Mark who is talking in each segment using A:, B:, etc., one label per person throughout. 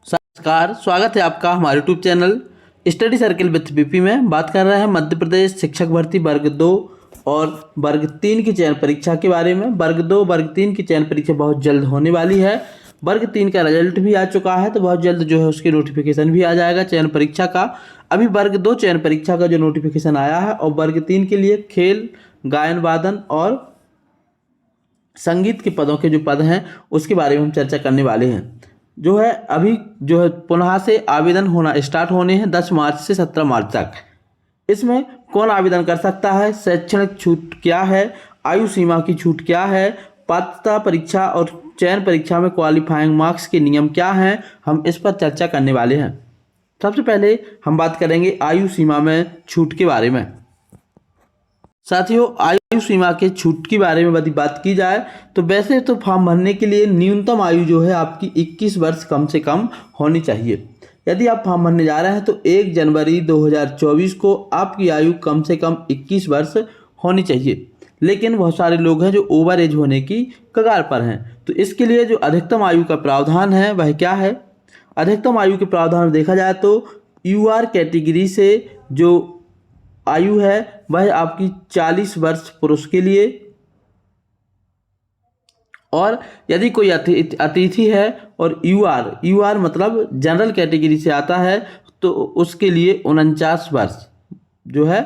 A: नमस्कार, स्वागत है आपका हमारे YouTube channel study circle with BP में। बात कर रहे हैं मध्य प्रदेश शिक्षक भर्ती वर्ग 2 और वर्ग 3 की चयन परीक्षा के बारे में। वर्ग 2 वर्ग 3 की चयन परीक्षा बहुत जल्द होने वाली है। वर्ग 3 का रिजल्ट भी आ चुका है, तो बहुत जल्द जो है उसकी नोटिफिकेशन भी आ जाएगा चयन परीक्षा का। अभी वर्ग 2 चयन परीक्षा का जो नोटिफिकेशन आया है, और वर्ग 3 के लिए खेल, गायन वादन और संगीत के पदों के जो पद हैं उसके बारे में हम चर्चा करने वाले हैं। जो है अभी जो है पुनः से आवेदन होना स्टार्ट होने हैं 10 मार्च से 17 मार्च तक। इसमें कौन आवेदन कर सकता है, शैक्षणिक छूट क्या है, आयु सीमा की छूट क्या है, पात्रता परीक्षा और चयन परीक्षा में क्वालिफाइंग मार्क्स के नियम क्या हैं, हम इस पर चर्चा करने वाले हैं। सबसे पहले हम बात करेंगे आयु सीमा में छूट के बारे में। साथियों, आयु सीमा के छूट के बारे में यदि बात की जाए तो वैसे तो फॉर्म भरने के लिए न्यूनतम आयु जो है आपकी 21 वर्ष कम से कम होनी चाहिए। यदि आप फॉर्म भरने जा रहे हैं तो 1 जनवरी 2024 को आपकी आयु कम से कम 21 वर्ष होनी चाहिए। लेकिन बहुत सारे लोग हैं जो ओवर एज होने की कगार पर हैं, तो इसके लिए जो अधिकतम आयु का प्रावधान है वह क्या है। अधिकतम आयु के प्रावधान में देखा जाए तो यूआर कैटेगरी से जो आयु है वह आपकी 40 वर्ष पुरुष के लिए, और यदि कोई अतिथि है और यूआर मतलब जनरल कैटेगरी से आता है तो उसके लिए 49 वर्ष जो है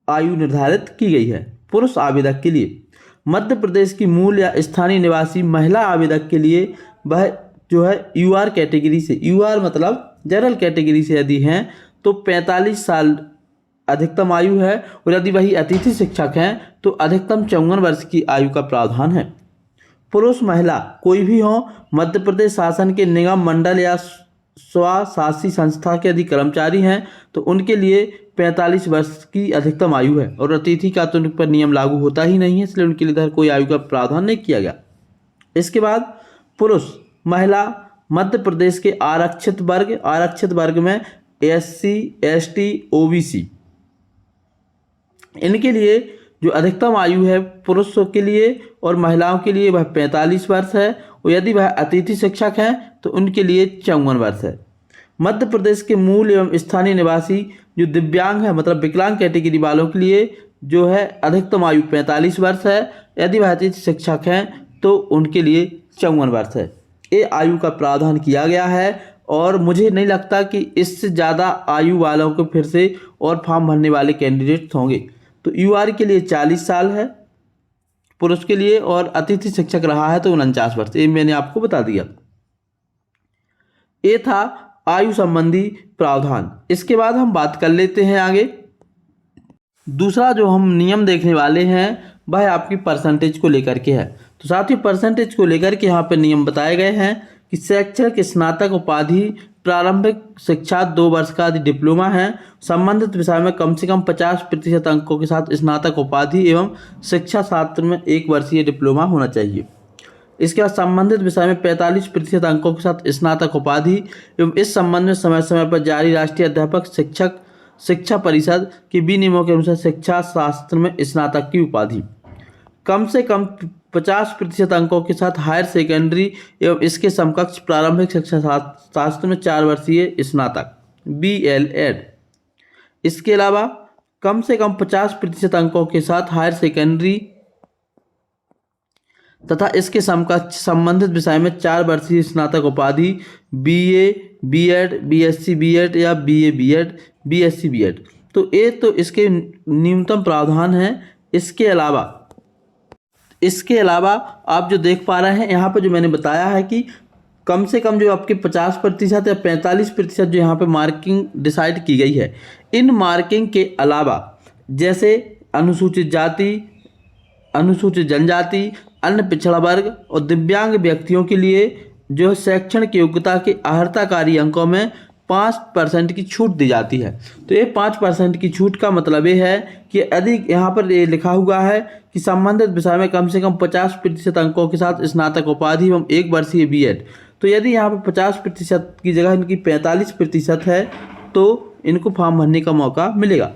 A: आयु निर्धारित की गई है पुरुष आवेदक के लिए। मध्य प्रदेश की मूल या स्थानीय निवासी महिला आवेदक के लिए वह जो है यूआर कैटेगरी से, यूआर मतलब जनरल कैटेगरी से यदि हैं तो 45 साल अधिकतम आयु है, और यदि वही अतिथि शिक्षक हैं तो अधिकतम 54 वर्ष की आयु का प्रावधान है। पुरुष महिला कोई भी हो, मध्य प्रदेश शासन के निगम मंडल या स्वशासी संस्था के यदि कर्मचारी हैं तो उनके लिए 45 वर्ष की अधिकतम आयु है, और अतिथि का तो उन पर नियम लागू होता ही नहीं है, इसलिए उनके लिए इधर कोई आयु का प्रावधान नहीं किया गया। इसके बाद पुरुष महिला मध्य प्रदेश के आरक्षित वर्ग में SC ST OBC, इनके लिए जो अधिकतम आयु है पुरुषों के लिए और महिलाओं के लिए वह 45 वर्ष है, और यदि वह अतिथि शिक्षक हैं तो उनके लिए 54 वर्ष है। मध्य प्रदेश के मूल एवं स्थानीय निवासी जो दिव्यांग है मतलब विकलांग कैटेगरी वालों के लिए जो है अधिकतम आयु 45 वर्ष है, यदि वह अतिथि शिक्षक हैं तो उनके लिए 54 वर्ष है। ये आयु का प्रावधान किया गया है, और मुझे नहीं लगता कि इससे ज़्यादा आयु वालों को फिर से और फॉर्म भरने वाले कैंडिडेट्स होंगे। तो यूआर के लिए 40 साल है पुरुष के लिए, और अतिथि शिक्षक रहा है तो 49 वर्ष। ये मैंने आपको बता दिया। ये था आयु संबंधी प्रावधान। इसके बाद हम बात कर लेते हैं आगे। दूसरा जो हम नियम देखने वाले हैं वह आपकी परसेंटेज को लेकर के है। तो साथियों, परसेंटेज को लेकर के यहाँ पे नियम बताए गए हैं कि शैक्षणिक स्नातक उपाधि, प्रारंभिक शिक्षा 2 वर्ष का यदि डिप्लोमा है, संबंधित विषय में कम से कम 50% अंकों के साथ स्नातक उपाधि एवं शिक्षा शास्त्र में 1 वर्षीय डिप्लोमा होना चाहिए। इसके बाद संबंधित विषय में 45% अंकों के साथ स्नातक उपाधि एवं इस संबंध में समय समय पर जारी राष्ट्रीय अध्यापक शिक्षा परिषद के विनियमों के अनुसार शिक्षा शास्त्र में स्नातक की उपाधि। कम से कम 50% अंकों के साथ हायर सेकेंडरी एवं इसके समकक्ष प्रारंभिक शिक्षा शास्त्र में 4 वर्षीय स्नातक BLEd। इसके अलावा कम से कम 50% अंकों के साथ हायर सेकेंडरी तथा इसके समकक्ष संबंधित विषय में 4 वर्षीय स्नातक उपाधि BA BEd BSc BEd या BA BEd BSc BEd। तो ये तो इसके न्यूनतम प्रावधान हैं। इसके अलावा आप जो देख पा रहे हैं यहाँ पर जो मैंने बताया है कि कम से कम जो आपके 50% या 45% जो यहाँ पे मार्किंग डिसाइड की गई है, इन मार्किंग के अलावा जैसे अनुसूचित जाति, अनुसूचित जनजाति, अन्य पिछड़ा वर्ग और दिव्यांग व्यक्तियों के लिए जो शैक्षणिक योग्यता के अर्हताकारी अंकों में 5% की छूट दी जाती है। तो ये 5% की छूट का मतलब ये है कि यदि यहाँ पर ये लिखा हुआ है कि संबंधित विषय में कम से कम 50% अंकों के साथ स्नातक उपाधि एवं 1 वर्षीय BEd, तो यदि यहाँ पर 50% की जगह इनकी 45% है तो इनको फॉर्म भरने का मौका मिलेगा।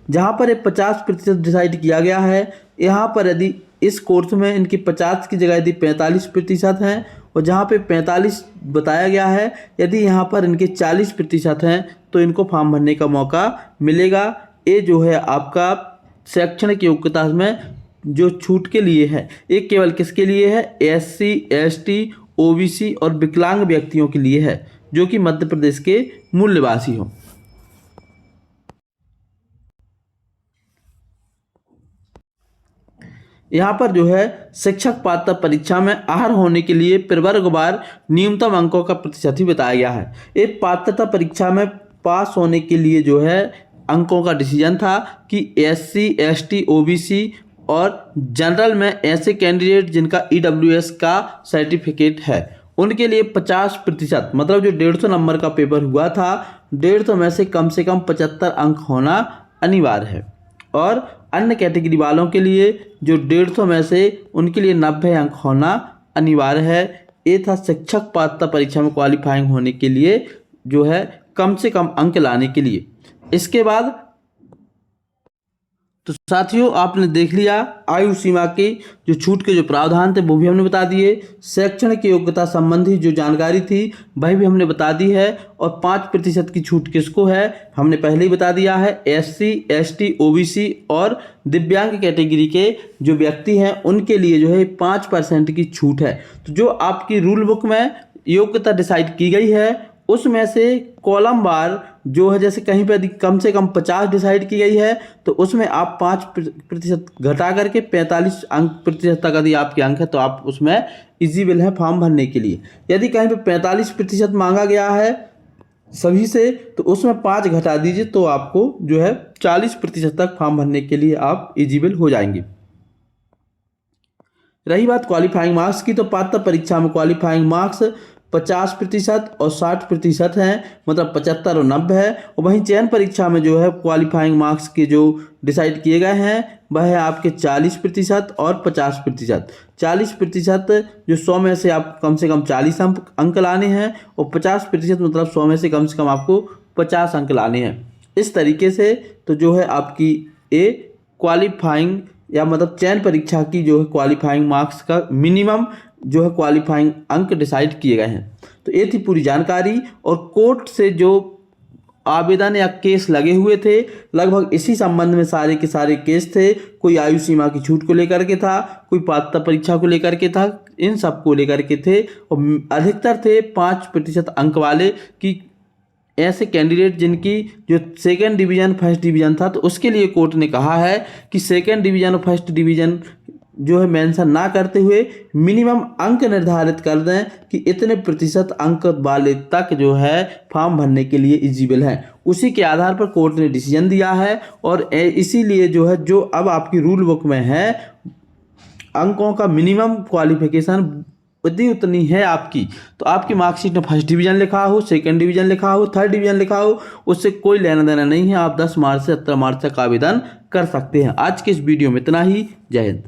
A: जहाँ पर ये 50% डिसाइड किया गया है, यहाँ पर यदि इस कोर्स में इनकी 50 की जगह यदि 45% हैं और जहाँ पे 45 बताया गया है, यदि यहाँ पर इनके 40% हैं तो इनको फॉर्म भरने का मौका मिलेगा। ये जो है आपका शैक्षणिक योग्यता में जो छूट के लिए है, ये केवल किसके लिए है? SC ST OBC और विकलांग व्यक्तियों के लिए है जो कि मध्य प्रदेश के मूल निवासी हों। यहाँ पर जो है शिक्षक पात्रता परीक्षा में अर्ह होने के लिए प्रवर्गवार न्यूनतम अंकों का प्रतिशत ही बताया गया है। एक पात्रता परीक्षा में पास होने के लिए जो है अंकों का डिसीजन था कि SC ST OBC और जनरल में ऐसे कैंडिडेट जिनका EWS का सर्टिफिकेट है उनके लिए 50%, मतलब जो 150 नंबर का पेपर हुआ था, 150 में से कम 75 अंक होना अनिवार्य है। और अन्य कैटेगरी वालों के लिए जो 150 में से उनके लिए 90 अंक होना अनिवार्य है। ये था शिक्षक पात्रता परीक्षा में क्वालिफाइंग होने के लिए जो है कम से कम अंक लाने के लिए। इसके बाद तो साथियों आपने देख लिया आयु सीमा के जो छूट के जो प्रावधान थे वो भी हमने बता दिए। शैक्षणिक योग्यता संबंधी जो जानकारी थी वह भी हमने बता दी है। और 5% की छूट किसको है हमने पहले ही बता दिया है। SC ST OBC और दिव्यांग कैटेगरी के जो व्यक्ति हैं उनके लिए जो है 5% की छूट है। तो जो आपकी रूल बुक में योग्यता डिसाइड की गई है उसमें से कॉलम वार जो है, जैसे कहीं पर कम से कम 50 डिसाइड की गई है तो उसमें आप 5% घटा करके 45 अंक प्रतिशत तक यदि आपके अंक है तो आप उसमें एलिजिबल है फॉर्म भरने के लिए। यदि कहीं पे 45% मांगा गया है सभी से तो उसमें 5 घटा दीजिए तो आपको जो है 40% तक फॉर्म भरने के लिए आप एलिजिबल हो जाएंगे। रही बात क्वालिफाइंग मार्क्स की, तो पात्रता परीक्षा में क्वालिफाइंग मार्क्स 50% और 60% हैं, मतलब 75 और 90 है। और वहीं चयन परीक्षा में जो है क्वालिफाइंग मार्क्स के जो डिसाइड किए गए हैं वह है आपके 40% और 50%। 40% जो 100 में से आप कम से कम 40 अंक लाने हैं और 50% मतलब 100 में से कम आपको 50 अंक लाने हैं। इस तरीके से तो जो है आपकी क्वालिफाइंग या मतलब चयन परीक्षा की जो है क्वालिफाइंग मार्क्स का मिनिमम जो है क्वालिफाइंग अंक डिसाइड किए गए हैं। तो ये थी पूरी जानकारी। और कोर्ट से जो आवेदन या केस लगे हुए थे लगभग इसी संबंध में सारे के सारे केस थे। कोई आयु सीमा की छूट को लेकर के था, कोई पात्रता परीक्षा को लेकर के था, इन सब को लेकर के थे। और अधिकतर थे 5% अंक वाले कि ऐसे कैंडिडेट जिनकी जो सेकेंड डिवीज़न फर्स्ट डिवीज़न था तो उसके लिए कोर्ट ने कहा है कि सेकेंड डिवीज़न और फर्स्ट डिवीज़न जो है मेंशन ना करते हुए मिनिमम अंक निर्धारित कर दें कि इतने प्रतिशत अंक वाले तक जो है फॉर्म भरने के लिए एलिजिबल हैं। उसी के आधार पर कोर्ट ने डिसीजन दिया है। और इसीलिए जो है जो अब आपकी रूल बुक में है अंकों का मिनिमम क्वालिफिकेशन उतनी है आपकी। तो आपकी मार्कशीट में फर्स्ट डिवीज़न लिखा हो, सेकंड डिवीज़न लिखा हो, थर्ड डिवीज़न लिखा हो, उससे कोई लेना देना नहीं है। आप 10 मार्च से 17 मार्च तक आवेदन कर सकते हैं। आज के इस वीडियो में इतना ही। जय हिंद।